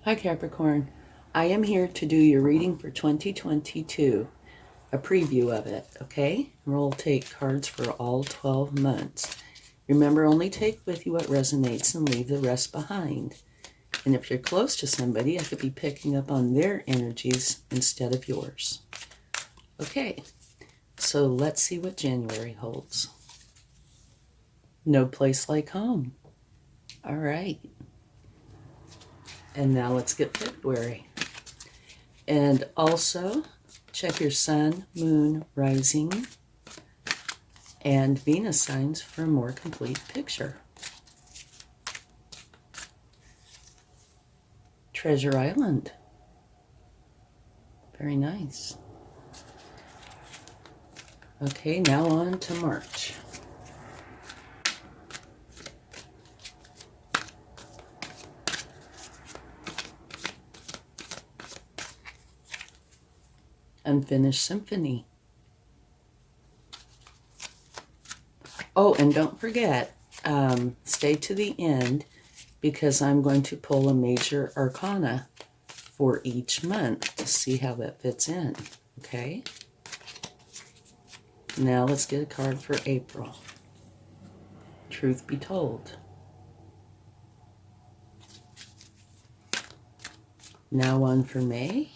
Hi Capricorn, I am here to do your reading for 2022, a preview of it, okay? We'll take cards for all 12 months. Remember, only take with you what resonates and leave the rest behind. And if you're close to somebody, I could be picking up on their energies instead of yours. Okay, so let's see what January holds. No place like home. All right. And now let's get February. And also, check your sun, moon, rising, and Venus signs for a more complete picture. Treasure Island. Very nice. Okay, now on to March. Unfinished Symphony. Oh, and don't forget, stay to the end because I'm going to pull a major arcana for each month to see how that fits in, okay? Now let's get a card for April. Truth be told. Now one for May.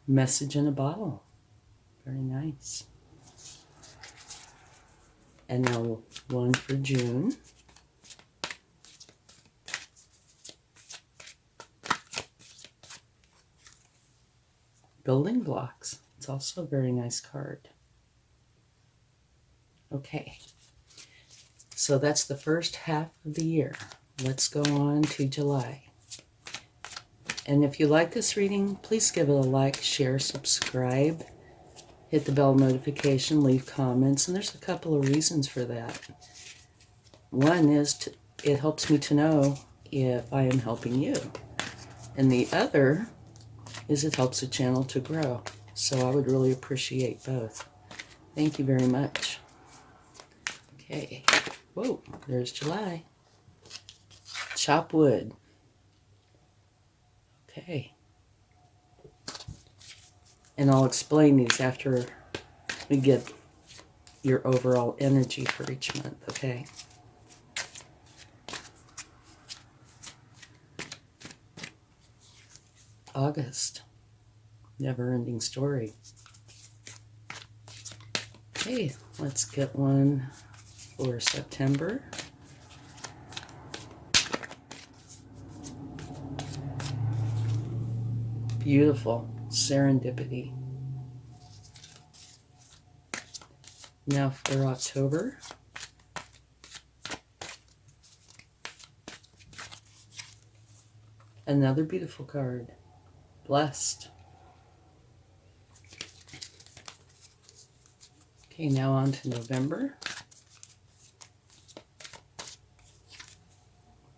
Message in a bottle. Very nice. And now one for June. Building blocks. It's also a very nice card. Okay. So that's the first half of the year. Let's go on to July. And if you like this reading, please give it a like, share, subscribe, hit the bell notification, leave comments, and there's a couple of reasons for that. One is it helps me to know if I am helping you. And the other is it helps the channel to grow. So I would really appreciate both. Thank you very much. Okay. Whoa, there's July. Chop wood. Okay. And I'll explain these after we get your overall energy for each month, okay? August. Never-ending story. Okay, let's get one for September. Beautiful. Serendipity. Now for October. Another beautiful card. Blessed. Okay, now on to November.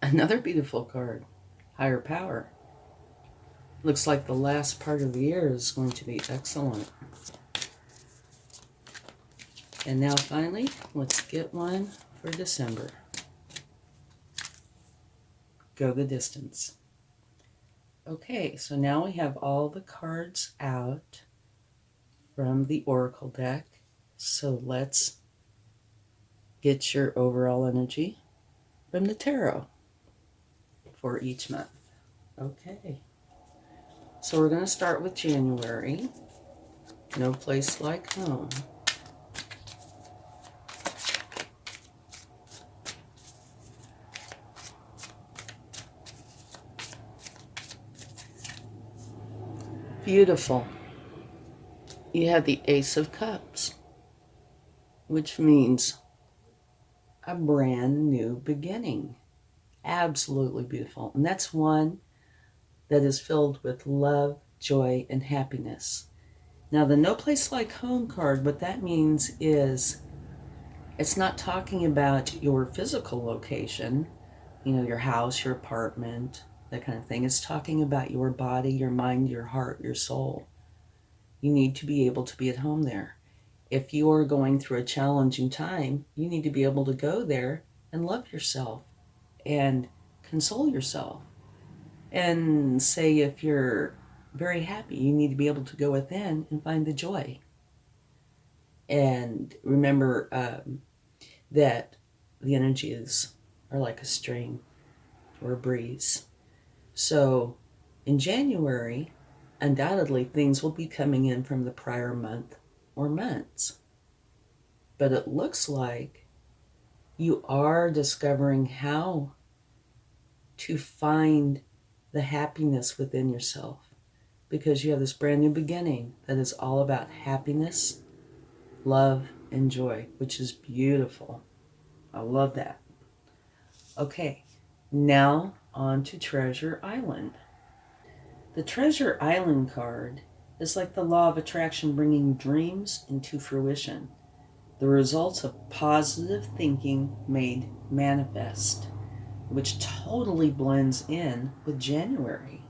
Another beautiful card. Higher power. Looks like the last part of the year is going to be excellent. And now finally, let's get one for December. Go the distance. Okay, so now we have all the cards out from the Oracle deck. So let's get your overall energy from the tarot for each month. Okay. So we're going to start with January. No place like home. Beautiful. You have the Ace of Cups, which means a brand new beginning. Absolutely beautiful. And that's one that is filled with love, joy, and happiness. Now, the No Place Like Home card, what that means is it's not talking about your physical location, you know, your house, your apartment, that kind of thing. It's talking about your body, your mind, your heart, your soul. You need to be able to be at home there. If you are going through a challenging time, you need to be able to go there and love yourself and console yourself. And say if you're very happy, you need to be able to go within and find the joy. And remember that the energies are like a stream or a breeze. So in January, undoubtedly things will be coming in from the prior month or months. But it looks like you are discovering how to find the happiness within yourself, because you have this brand new beginning that is all about happiness, love, and joy, which is beautiful. I love that. Okay, now on to Treasure Island. The Treasure Island card is like the law of attraction, bringing dreams into fruition, the results of positive thinking made manifest, which totally blends in with January.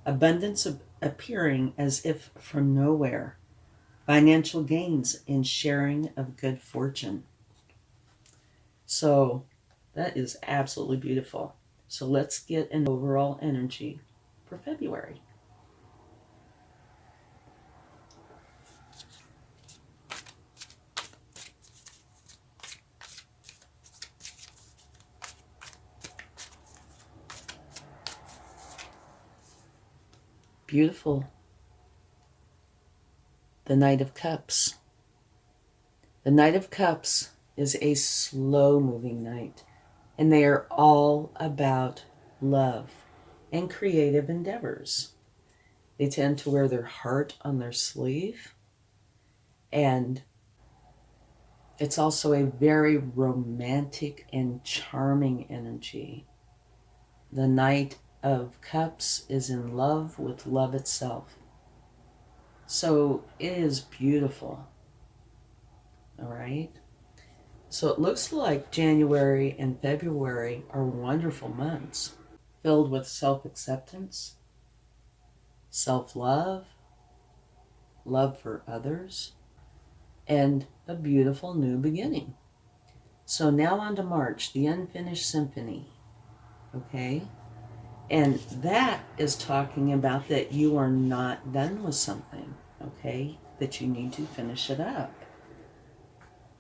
Abundance appearing as if from nowhere, financial gains and sharing of good fortune. So that is absolutely beautiful. So let's get an overall energy for February. Beautiful. The Knight of Cups. The Knight of Cups is a slow-moving knight, and they are all about love and creative endeavors. They tend to wear their heart on their sleeve, and it's also a very romantic and charming energy. The Knight of Cups is in love with love itself. So it is beautiful. All right. So it looks like January and February are wonderful months, filled with self-acceptance, self-love, love for others, and a beautiful new beginning. So now on to March, the Unfinished Symphony. Okay? And that is talking about that you are not done with something. Okay? That you need to finish it up.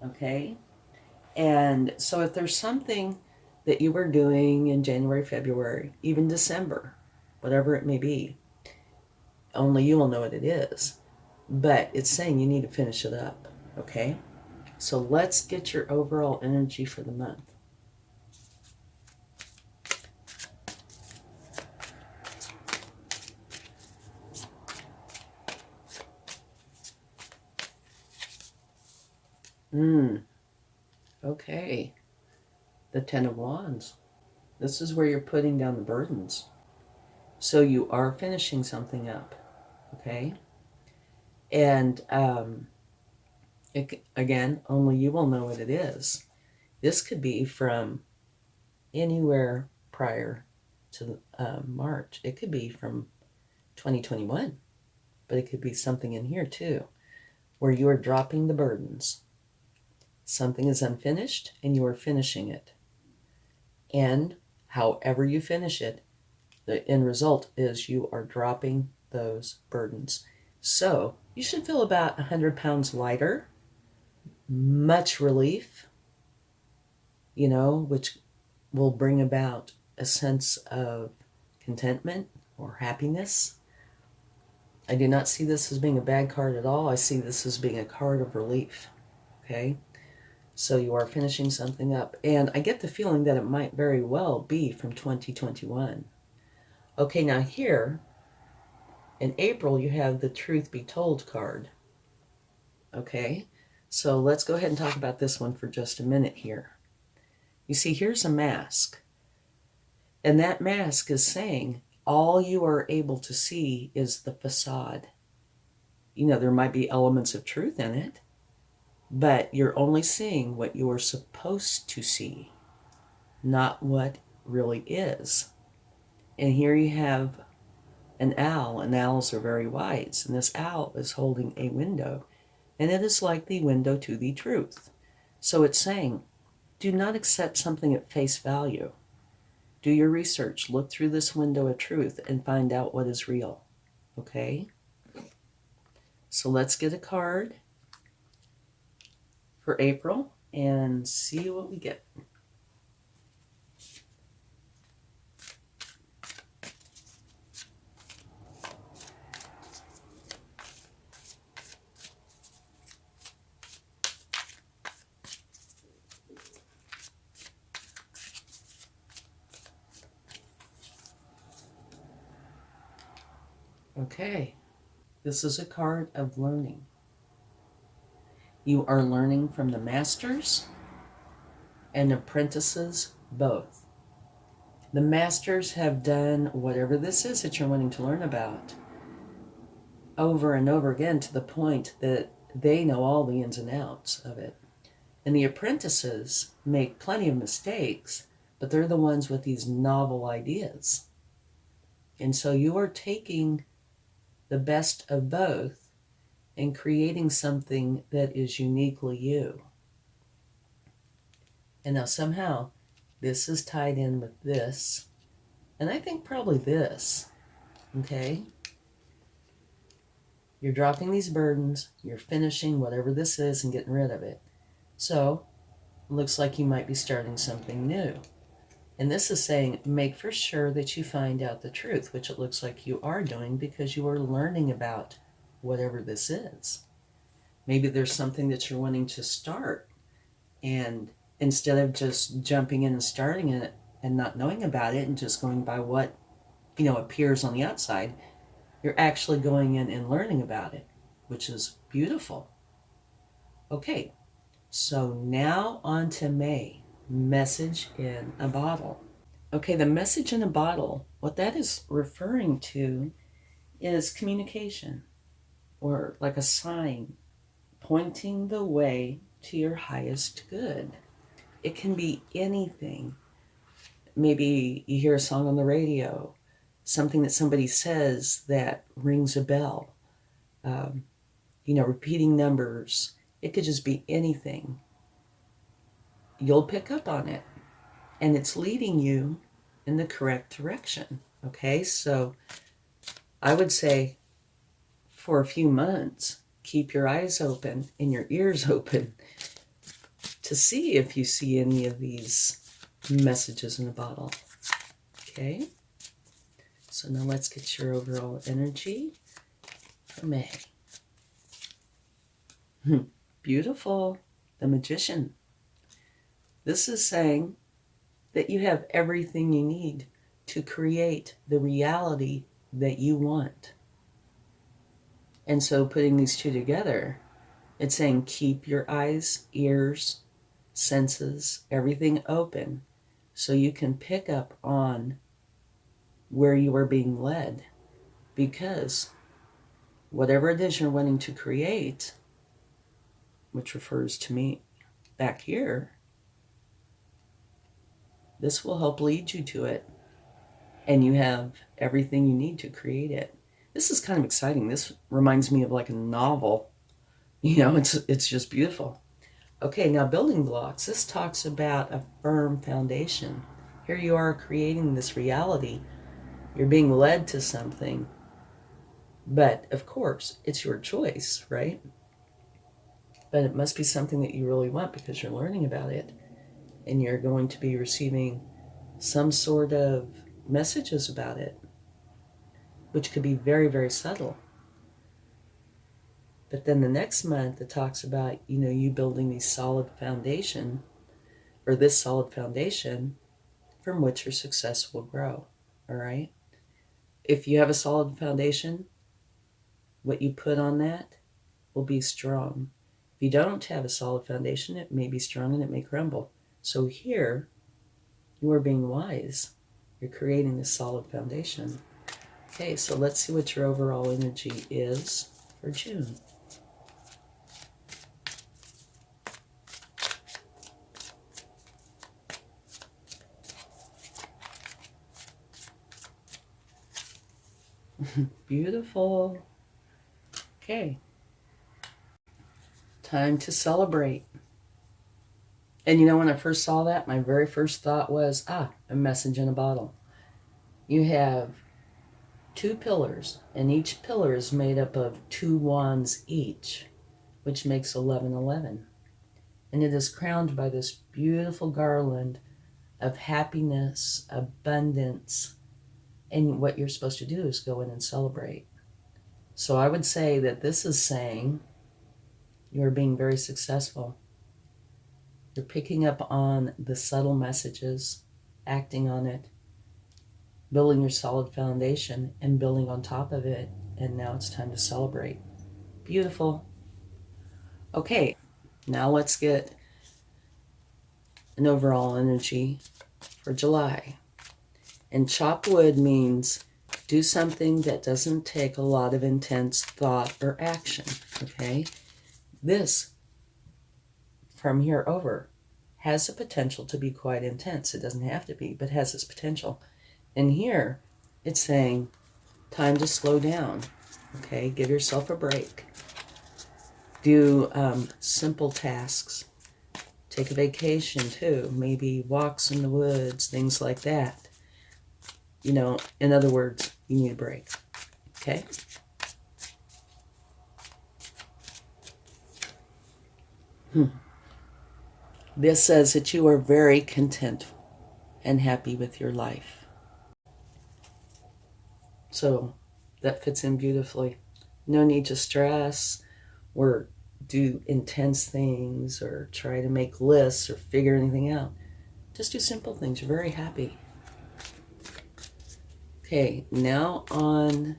Okay? And so if there's something that you were doing in January, February, even December, whatever it may be, only you will know what it is. But it's saying you need to finish it up. Okay? So let's get your overall energy for the month. Okay. The Ten of Wands. This is where you're putting down the burdens. So you are finishing something up. Okay? And again, only you will know what it is. This could be from anywhere prior to March. It could be from 2021. But it could be something in here too, where you are dropping the burdens. Something is unfinished and you are finishing it. And however you finish it, the end result is you are dropping those burdens. So you should feel about 100 pounds lighter, much relief, which will bring about a sense of contentment or happiness. I do not see this as being a bad card at all. I see this as being a card of relief. Okay? So you are finishing something up. And I get the feeling that it might very well be from 2021. Okay, now here, in April, you have the Truth Be Told card. Okay? So let's go ahead and talk about this one for just a minute here. You see, here's a mask. And that mask is saying all you are able to see is the facade. There might be elements of truth in it, but you're only seeing what you are supposed to see, not what really is. And here you have an owl, and owls are very wise, and this owl is holding a window, and it is like the window to the truth. So it's saying, do not accept something at face value. Do your research, look through this window of truth, and find out what is real. Okay? So let's get a card for April and see what we get. Okay, this is a card of learning. You are learning from the masters and apprentices both. The masters have done whatever this is that you're wanting to learn about over and over again to the point that they know all the ins and outs of it. And the apprentices make plenty of mistakes, but they're the ones with these novel ideas. And so you are taking the best of both and creating something that is uniquely you. And now somehow this is tied in with this, and I think probably this, okay? You're dropping these burdens, you're finishing whatever this is and getting rid of it. So it looks like you might be starting something new. And this is saying, make for sure that you find out the truth, which it looks like you are doing because you are learning about whatever this is. Maybe there's something that you're wanting to start, and instead of just jumping in and starting it and not knowing about it and just going by what, appears on the outside, you're actually going in and learning about it, which is beautiful. Okay, so now on to May. Message in a bottle. Okay, the message in a bottle, what that is referring to is communication, or like a sign pointing the way to your highest good. It can be anything. Maybe you hear a song on the radio, something that somebody says that rings a bell, repeating numbers. It could just be anything. You'll pick up on it, and it's leading you in the correct direction. Okay, so I would say for a few months, keep your eyes open and your ears open to see if you see any of these messages in a bottle. Okay, so now let's get your overall energy for May. Beautiful, the Magician. This is saying that you have everything you need to create the reality that you want. And so putting these two together, it's saying keep your eyes, ears, senses, everything open so you can pick up on where you are being led. Because whatever it is you're wanting to create, which refers to me back here, this will help lead you to it. And you have everything you need to create it. This is kind of exciting. This reminds me of like a novel. It's just beautiful. Okay, now building blocks. This talks about a firm foundation. Here you are creating this reality. You're being led to something. But of course, it's your choice, right? But it must be something that you really want because you're learning about it. And you're going to be receiving some sort of messages about it, which could be very, very subtle. But then the next month, it talks about, you building these solid foundation, or this solid foundation from which your success will grow, all right? If you have a solid foundation, what you put on that will be strong. If you don't have a solid foundation, it may be strong and it may crumble. So here, you are being wise. You're creating this solid foundation. Okay, so let's see what your overall energy is for June. Beautiful. Okay. Time to celebrate. And you know, when I first saw that, my very first thought was, a message in a bottle. You have 2 pillars, and each pillar is made up of 2 wands each, which makes 1111. And it is crowned by this beautiful garland of happiness, abundance, and what you're supposed to do is go in and celebrate. So I would say that this is saying you're being very successful. You're picking up on the subtle messages, acting on it, building your solid foundation, and building on top of it. And now it's time to celebrate. Beautiful. Okay, now let's get an overall energy for July. And chop wood means do something that doesn't take a lot of intense thought or action, okay? This, from here over, has the potential to be quite intense. It doesn't have to be, but has this potential. And here, it's saying, time to slow down, okay? Give yourself a break. Do simple tasks. Take a vacation, too. Maybe walks in the woods, things like that. You know, in other words, you need a break, okay? This says that you are very content and happy with your life. So that fits in beautifully. No need to stress or do intense things or try to make lists or figure anything out. Just do simple things. You're very happy. Okay, now on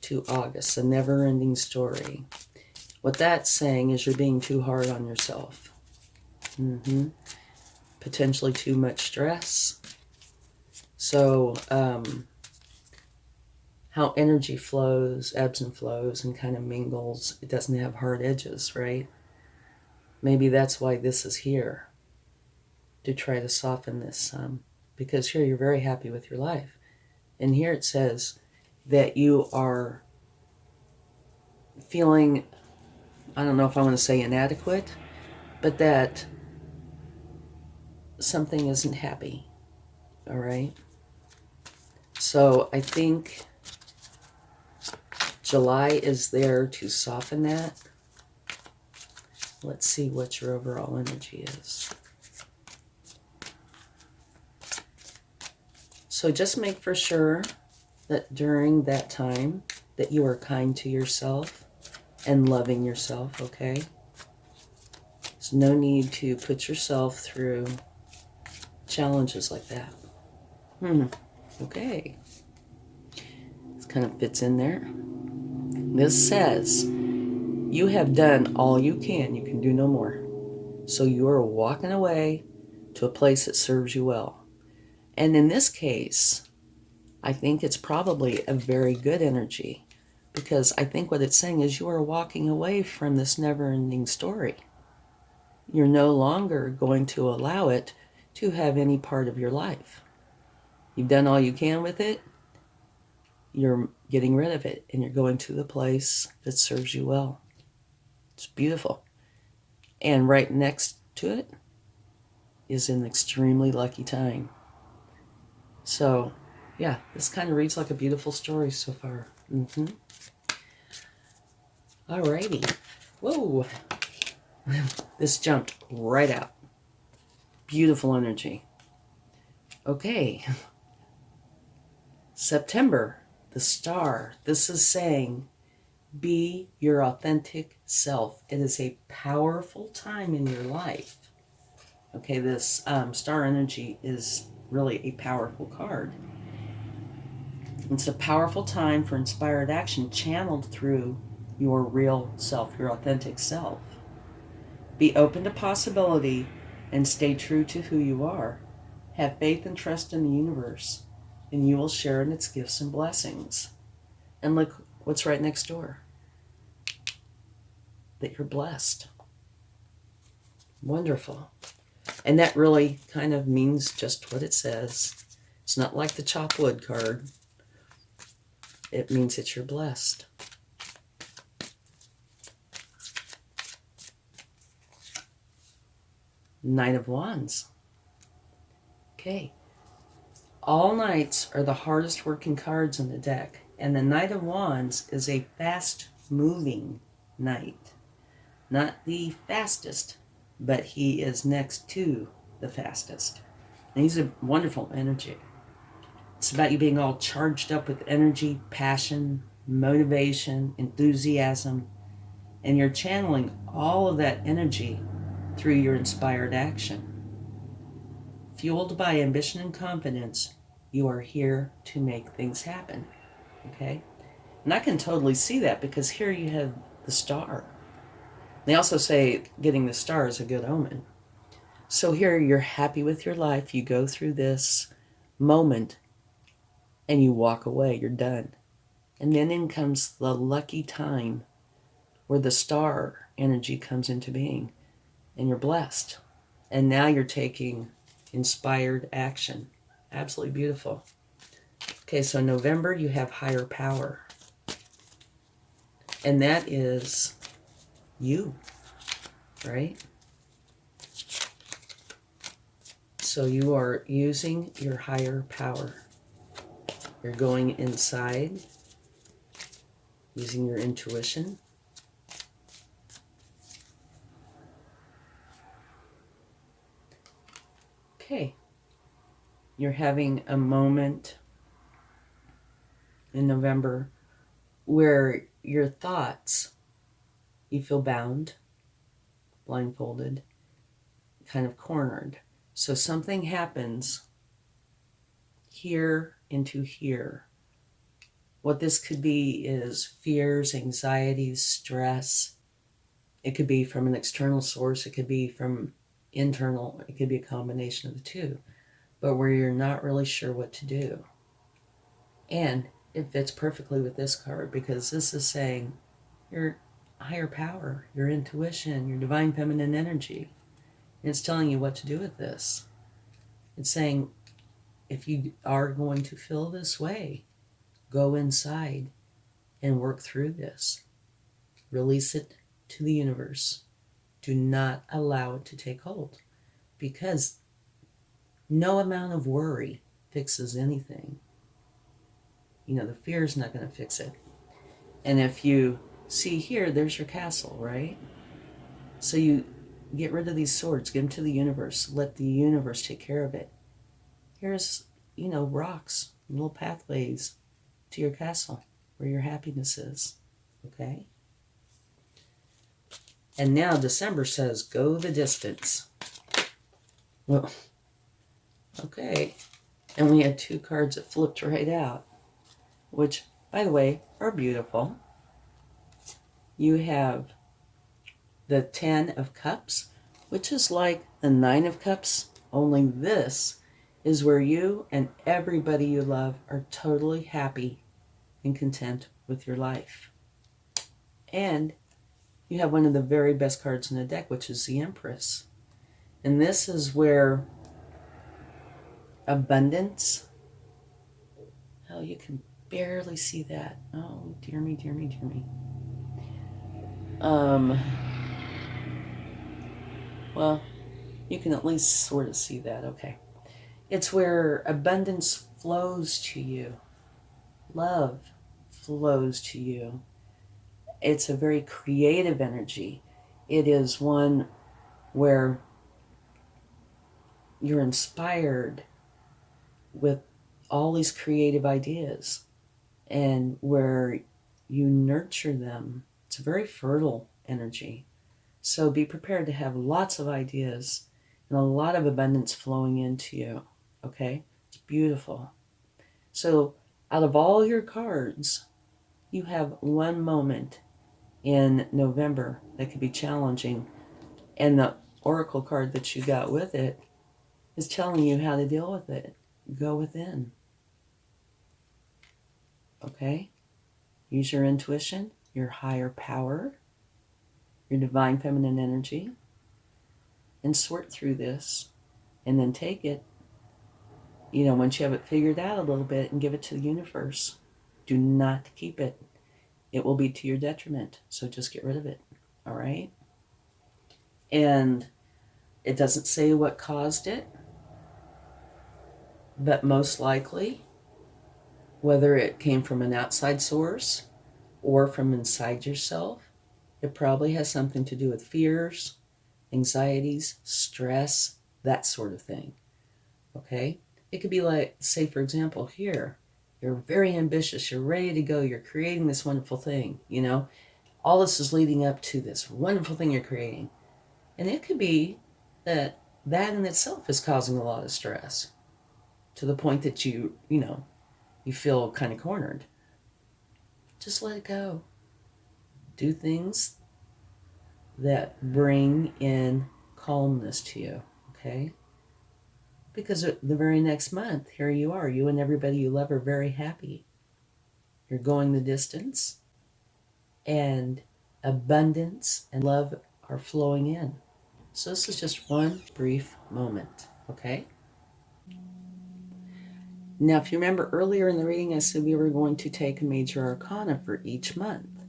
to August, a never-ending story. What that's saying is you're being too hard on yourself. Potentially too much stress. So, how energy flows, ebbs and flows, and kind of mingles. It doesn't have hard edges, right? Maybe that's why this is here, to try to soften this some. Because here you're very happy with your life. And here it says that you are feeling, I don't know if I want to say inadequate, but that something isn't happy, all right? So I think July is there to soften that. Let's see what your overall energy is. So just make for sure that during that time that you are kind to yourself and loving yourself, okay? There's no need to put yourself through challenges like that. Okay. This kind of fits in there. This says, you have done all you can. You can do no more. So you are walking away to a place that serves you well. And in this case, I think it's probably a very good energy, because I think what it's saying is you are walking away from this never-ending story. You're no longer going to allow it to have any part of your life. You've done all you can with it. You're getting rid of it, and you're going to the place that serves you well. It's beautiful. And right next to it is an extremely lucky time. So, yeah, this kind of reads like a beautiful story so far. Alrighty. Whoa. This jumped right out. Beautiful energy. Okay. September, the star. This is saying, be your authentic self. It is a powerful time in your life. Okay, this star energy is really a powerful card. It's a powerful time for inspired action channeled through your real self, your authentic self. Be open to possibility and stay true to who you are. Have faith and trust in the universe, and you will share in its gifts and blessings. And look what's right next door. That you're blessed. Wonderful. And that really kind of means just what it says. It's not like the chop wood card. It means that you're blessed. Knight of Wands. Okay. All Knights are the hardest working cards in the deck. And the Knight of Wands is a fast-moving knight. Not the fastest, but he is next to the fastest. And he's a wonderful energy. It's about you being all charged up with energy, passion, motivation, enthusiasm, and you're channeling all of that energy through your inspired action. Fueled by ambition and confidence, you are here to make things happen. Okay? And I can totally see that because here you have the star. They also say getting the star is a good omen. So here you're happy with your life. You go through this moment and you walk away. You're done. And then in comes the lucky time where the star energy comes into being and you're blessed. And now you're taking inspired action. Absolutely beautiful. Okay, so in November you have higher power. And that is you, right? So you are using your higher power. You're going inside, using your intuition. Okay. You're having a moment in November where your thoughts, you feel bound, blindfolded, kind of cornered. So something happens here into here. What this could be is fears, anxieties, stress. It could be from an external source. It could be from internal. It could be a combination of the two. But where you're not really sure what to do. And it fits perfectly with this card because this is saying your higher power, your intuition, your divine feminine energy. And it's telling you what to do with this. It's saying if you are going to feel this way, go inside and work through this. Release it to the universe. Do not allow it to take hold because no amount of worry fixes anything. You know, the fear is not going to fix it. And if you see here, there's your castle, right? So you get rid of these swords, give them to the universe, let the universe take care of it. Here's, rocks, little pathways to your castle where your happiness is, okay? And now December says, go the distance. Well, okay. And we had two cards that flipped right out, which, by the way, are beautiful. You have the 10 of Cups, which is like the 9 of Cups, only this is where you and everybody you love are totally happy and content with your life. And you have one of the very best cards in the deck, which is the Empress. And this is where abundance, oh, you can barely see that. Oh, dear me, dear me, dear me. Well, you can at least sort of see that, okay. It's where abundance flows to you. Love flows to you. It's a very creative energy. It is one where you're inspired with all these creative ideas and where you nurture them. It's a very fertile energy. So be prepared to have lots of ideas and a lot of abundance flowing into you. Okay? It's beautiful. So out of all your cards, you have one moment in November that could be challenging. And the oracle card that you got with it is telling you how to deal with it. Go within. Okay? Use your intuition, your higher power, your divine feminine energy, and sort through this. And then take it, once you have it figured out a little bit, and give it to the universe. Do not keep it. It will be to your detriment. So just get rid of it. All right? And It doesn't say what caused it, but most likely, whether it came from an outside source or from inside yourself, it probably has something to do with fears, anxieties, stress, that sort of thing. Okay? It could be like, say, for example, here, you're very ambitious, you're ready to go, you're creating this wonderful thing, you know? All this is leading up to this wonderful thing you're creating. And it could be that that in itself is causing a lot of stress to the point that you feel kind of cornered. Just let it go. Do things that bring in calmness to you, okay? Because the very next month, here you are, you and everybody you love are very happy. You're going the distance, and abundance and love are flowing in. So this is just one brief moment, okay? Now, if you remember earlier in the reading, I said we were going to take a major arcana for each month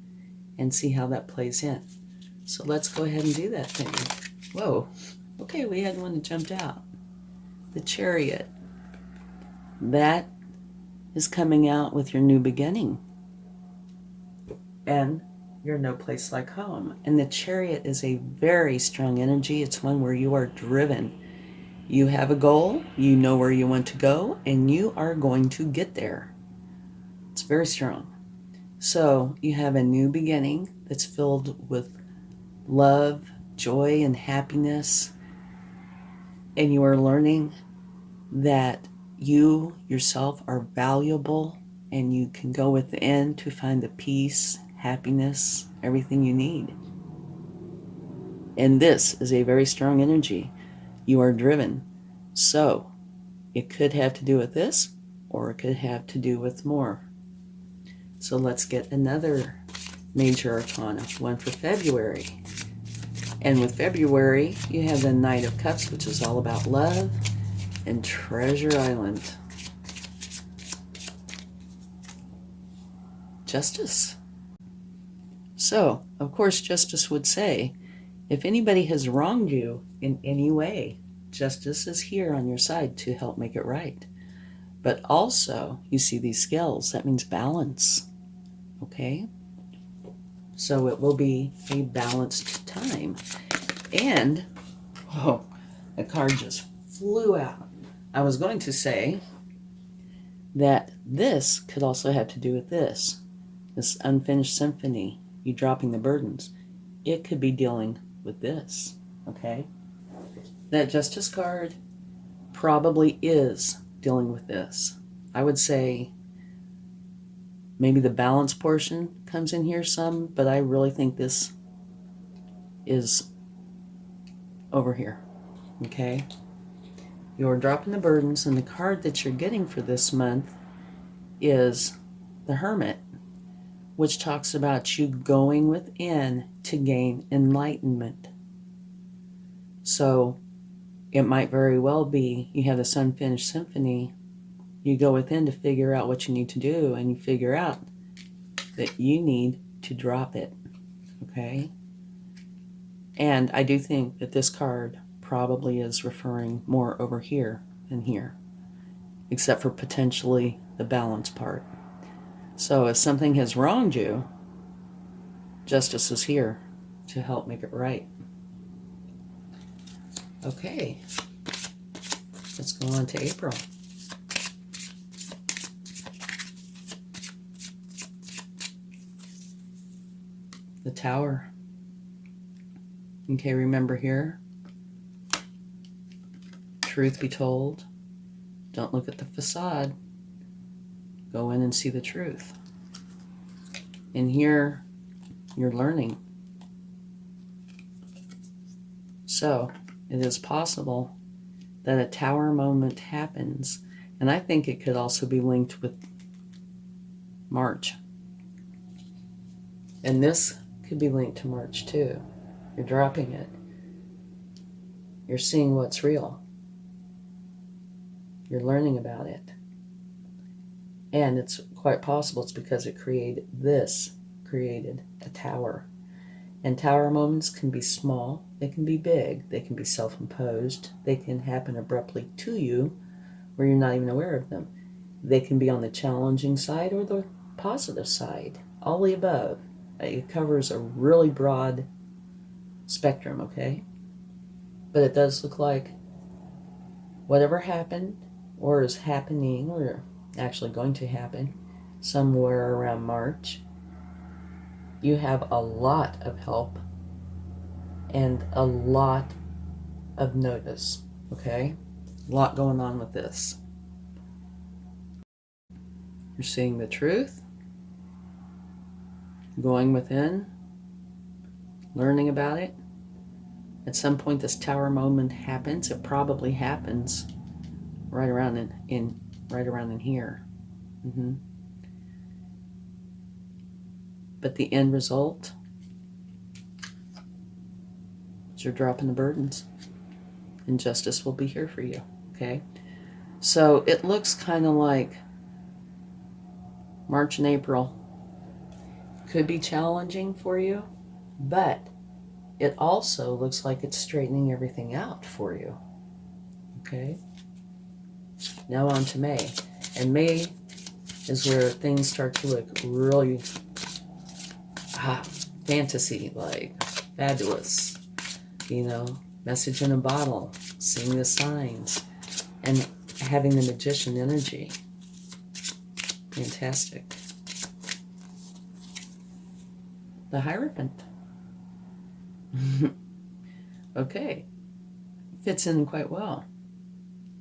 and see how that plays in. So let's go ahead and do that thing. Whoa, okay, we had one that jumped out. The Chariot. That is coming out with your new beginning. And you're no place like home. And the Chariot is a very strong energy. It's one where you are driven. You have a goal, you know where you want to go, and you are going to get there. It's very strong. So you have a new beginning that's filled with love, joy, and happiness. And you are learning that you yourself are valuable, and you can go within to find the peace, happiness, everything you need. And this is a very strong energy. You are driven. So it could have to do with this, or it could have to do with more. So let's get another major arcana, one for February. And with February, you have the Knight of Cups, which is all about love, and Treasure Island. Justice. So, of course, Justice would say, if anybody has wronged you in any way, Justice is here on your side to help make it right. But also, you see these scales, that means balance. Okay? So it will be a balanced time. And, oh, a card just flew out. I was going to say that this could also have to do with this unfinished symphony, you dropping the burdens. It could be dealing with this, okay? That Justice card probably is dealing with this. I would say maybe the balance portion comes in here some, but I really think this is over here, okay? You're dropping the burdens, and the card that you're getting for this month is the Hermit, which talks about you going within to gain enlightenment. So it might very well be you have this unfinished symphony, you go within to figure out what you need to do, and you figure out that you need to drop it, okay? And I do think that this card probably is referring more over here than here, except for potentially the balance part. So if something has wronged you, Justice is here to help make it right. Okay, let's go on to April. The Tower. Okay, remember here, truth be told, don't look at the facade. Go in and see the truth. And here, you're learning. So, it is possible that a tower moment happens, and I think it could also be linked with March. And this could be linked to March too. You're dropping it. You're seeing what's real. You're learning about it. And it's quite possible it's because it created a tower. And tower moments can be small, they can be big, they can be self-imposed, they can happen abruptly to you where you're not even aware of them. They can be on the challenging side or the positive side, all the above. It covers a really broad spectrum, okay? But it does look like whatever happened or is happening or actually going to happen somewhere around March, you have a lot of help and a lot of notice, okay? A lot going on with this. You're seeing the truth, going within, learning about it. At some point this tower moment happens. It probably happens right around in here. But the end result is you're dropping the burdens, and justice will be here for you, okay? So it looks kind of like March and April could be challenging for you, but it also looks like it's straightening everything out for you, okay? Now on to May. And May is where things start to look really fantasy, like fabulous, message in a bottle, seeing the signs, and having the magician energy. Fantastic. The Hierophant. Okay. Fits in quite well.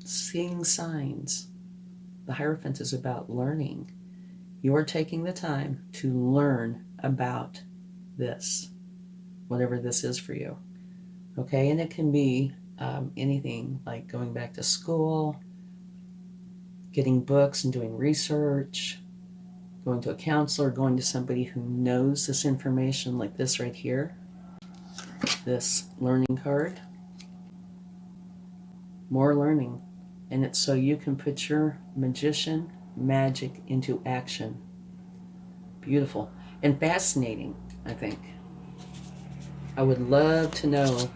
Seeing signs. The Hierophant is about learning. You're taking the time to learn about this, whatever this is for you. Okay, and it can be anything like going back to school, getting books and doing research, going to a counselor, going to somebody who knows this information, like this right here, this learning card. More learning. And it's so you can put your magician magic into action. Beautiful and fascinating, I think. I would love to know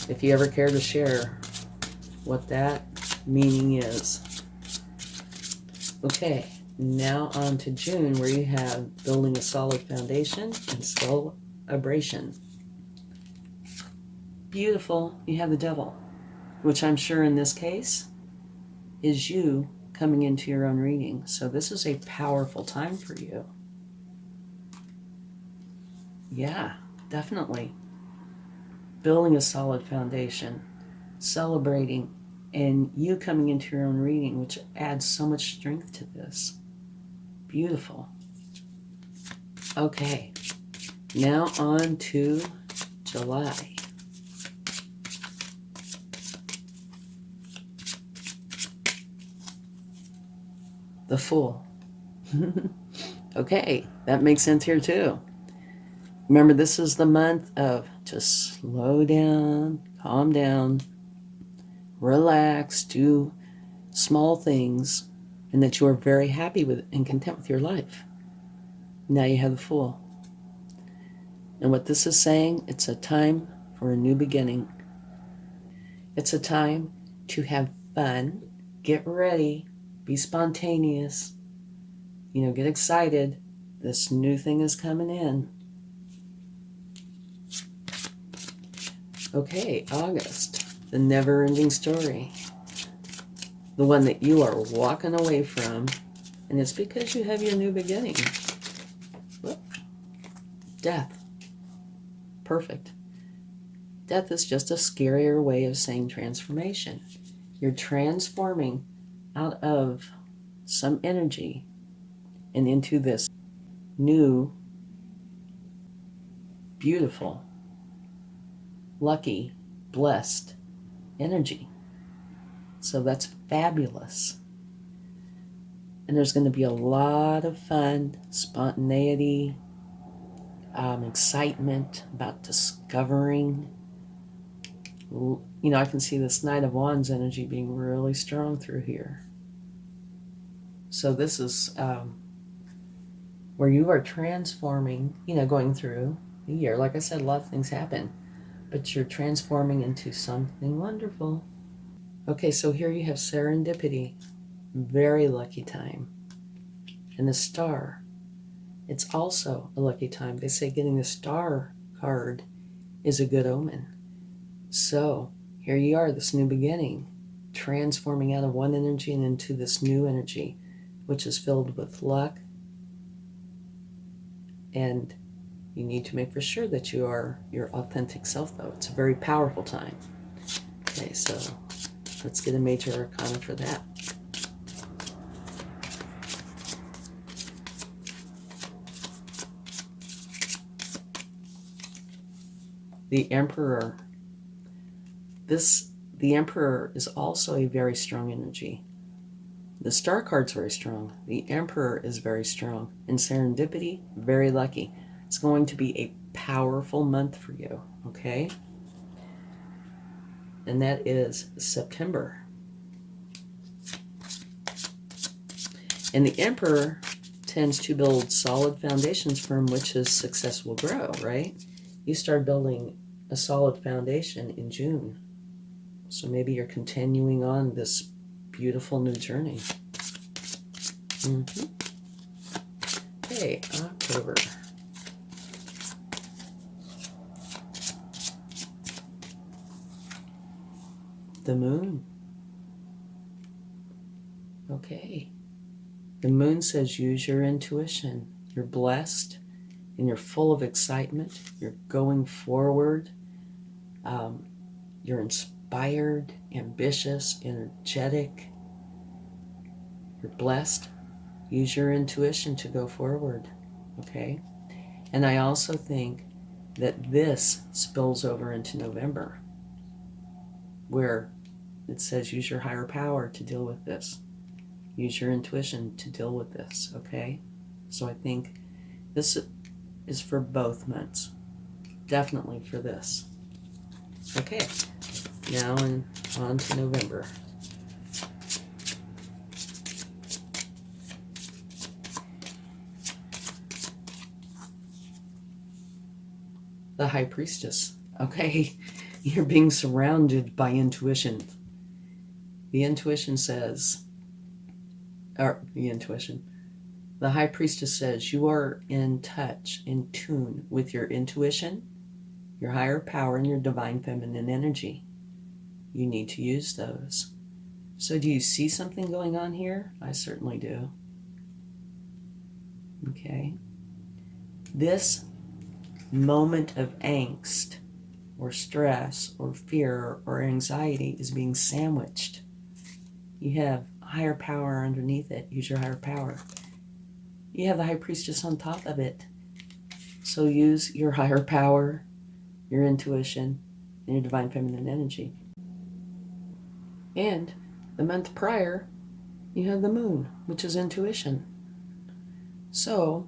if you ever care to share what that meaning is. Okay, now on to June, where you have building a solid foundation and celebration. Beautiful. You have the devil, which I'm sure in this case is you coming into your own reading. So this is a powerful time for you. Yeah, definitely. Building a solid foundation, celebrating, and you coming into your own reading, which adds so much strength to this. Beautiful. Okay, now on to July. The Fool. Okay, that makes sense here too. Remember, this is the month of just slow down, calm down, relax, do small things, and that you are very happy with and content with your life. Now you have the Fool. And what this is saying, it's a time for a new beginning. It's a time to have fun, get ready, be spontaneous, get excited. This new thing is coming in. Okay, August, the never-ending story. The one that you are walking away from, and it's because you have your new beginning. Whoop. Death. Perfect. Death is just a scarier way of saying transformation. You're transforming out of some energy and into this new, beautiful, lucky, blessed energy. So that's fabulous. And there's going to be a lot of fun, spontaneity, excitement about discovering. I can see this Knight of Wands energy being really strong through here. So this is where you are transforming, going through, the year. Like I said, a lot of things happen, but you're transforming into something wonderful. Okay, so here you have serendipity, very lucky time. And the star, it's also a lucky time. They say getting the star card is a good omen. So here you are, this new beginning, transforming out of one energy and into this new energy, which is filled with luck. And you need to make for sure that you are your authentic self, though. It's a very powerful time. Okay, so let's get a major arcana for that. The Emperor. The Emperor is also a very strong energy. The Star card's very strong. The Emperor is very strong. And serendipity, very lucky. It's going to be a powerful month for you, okay? And that is September. And the Emperor tends to build solid foundations from which his success will grow, right? You start building a solid foundation in June. So maybe you're continuing on this beautiful new journey. Okay, October. The moon. Okay. The moon says use your intuition. You're blessed and you're full of excitement. You're going forward. You're inspired, ambitious, energetic. You're blessed. Use your intuition to go forward, okay? And I also think that this spills over into November, where it says use your higher power to deal with this. Use your intuition to deal with this, okay? So I think this is for both months. Definitely for this. Okay, now on to November. The High Priestess. Okay, you're being surrounded by intuition. The intuition says, the High Priestess says you are in touch, in tune with your intuition, your higher power, and your divine feminine energy. You need to use those. So do you see something going on here? I certainly do. Okay. This moment of angst or stress or fear or anxiety is being sandwiched. You have higher power underneath it. Use your higher power. You have the High Priestess on top of it. So use your higher power, your intuition, and your divine feminine energy. And the month prior, you have the moon, which is intuition. So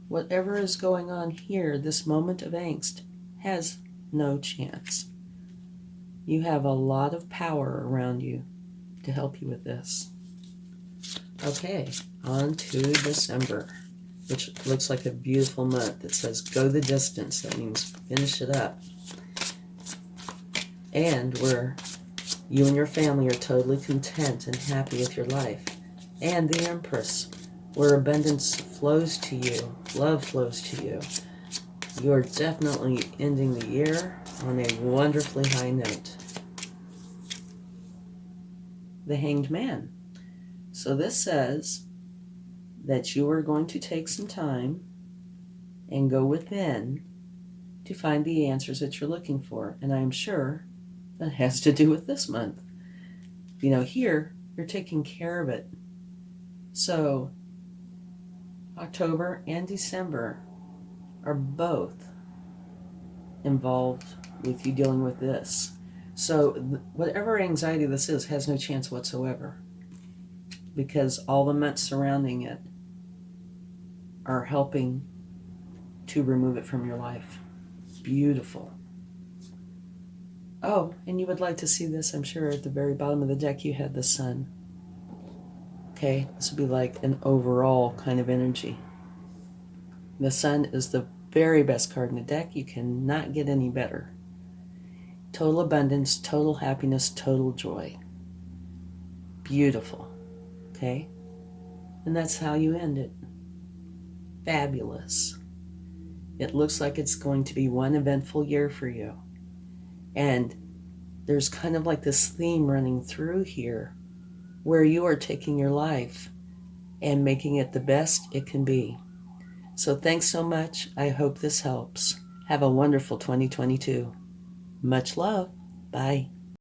whatever is going on here, this moment of angst, has no chance. You have a lot of power around you to help you with this. Okay, on to December, which looks like a beautiful month. It says go the distance. That means finish it up. And where you and your family are totally content and happy with your life. And the Empress, where abundance flows to you, love flows to you. You are definitely ending the year on a wonderfully high note. The Hanged Man. So this says that you are going to take some time and go within to find the answers that you're looking for. And I'm sure that has to do with this month. You know, here, you're taking care of it. So October and December are both involved with you dealing with this. So whatever anxiety this is has no chance whatsoever, because all the months surrounding it are helping to remove it from your life. Beautiful. Oh, and you would like to see this, I'm sure, at the very bottom of the deck you had the Sun. Okay, this would be like an overall kind of energy. The Sun is the very best card in the deck. You cannot get any better. Total abundance, total happiness, total joy. Beautiful. Okay? And that's how you end it. Fabulous. It looks like it's going to be one eventful year for you. And there's kind of like this theme running through here where you are taking your life and making it the best it can be. So thanks so much. I hope this helps. Have a wonderful 2022. Much love. Bye.